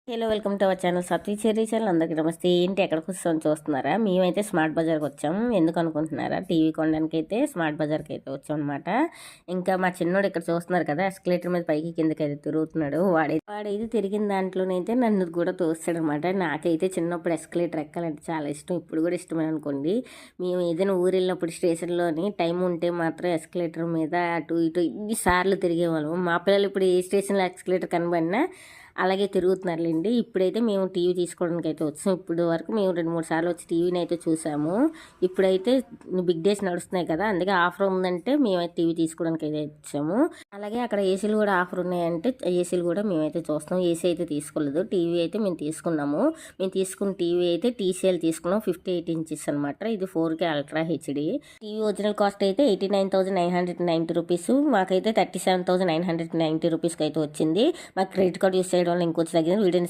Hello welcome to our channel Satvi Cherry channel. అందరికీ నమస్తే. ఏంటి ఎక్కడికి వస్తామని చూస్తున్నారా? మేమైతే స్మార్ట్ బజార్కి వచ్చాము. ఎందుకు అనుకుంటున్నారా? టీవీ కొనడానికి అయితే స్మార్ట్ బజార్కి అయితే వచ్చాం అనమాట. ఇంకా మా చిన్నోడు ఇక్కడ చూస్తున్నారు కదా, ఎస్కలేటర్ మీద పైకి కిందకి అయితే తిరుగుతున్నాడు. వాడైతే తిరిగిన దాంట్లోనైతే నన్ను కూడా తోస్తాడు అనమాట. నాకైతే చిన్నప్పుడు ఎస్కలేటర్ ఎక్కాలంటే చాలా ఇష్టం, ఇప్పుడు కూడా ఇష్టమే అనుకోండి. మేము ఏదైనా ఊరు వెళ్ళినప్పుడు స్టేషన్లోని టైం ఉంటే మాత్రం ఎస్కలేటర్ మీద అటు ఇటు ఇన్నిసార్లు తిరిగేవాళ్ళం. మా పిల్లలు ఇప్పుడు ఏ స్టేషన్లో ఎస్కలేటర్ కనబడినా అలాగే తిరుగుతున్నారులేండి. ఇప్పుడైతే మేము టీవీ తీసుకోవడానికి అయితే వచ్చాం. ఇప్పుడు వరకు మేము 2-3 సార్లు వచ్చి టీవీని అయితే చూసాము. ఇప్పుడైతే బిగ్ డేస్ నడుస్తున్నాయి కదా, అందుకే ఆఫర్ ఉందంటే మేమైతే టీవీ తీసుకోవడానికి అయితే వచ్చాము. అలాగే అక్కడ ఏసీలు కూడా ఆఫర్ ఉన్నాయంటే ఏసీలు కూడా మేమైతే చూస్తాం. ఏసీ అయితే తీసుకోలేదు, టీవీ అయితే మేము తీసుకున్నాము. మేము తీసుకున్న టీవీ అయితే TCL తీసుకున్నాం, 58 ఇంచెస్ అనమాట. ఇది 4K ultra HD TV. Original cost అయితే 89,990 రూపీస్. మాకైతే 37,990 రూపీస్కి అయితే వచ్చింది. మాకు క్రెడిట్ కార్డ్ యూస్ చేయడం వల్ల ఇంకొంచెం తగ్గింది. వీడియోని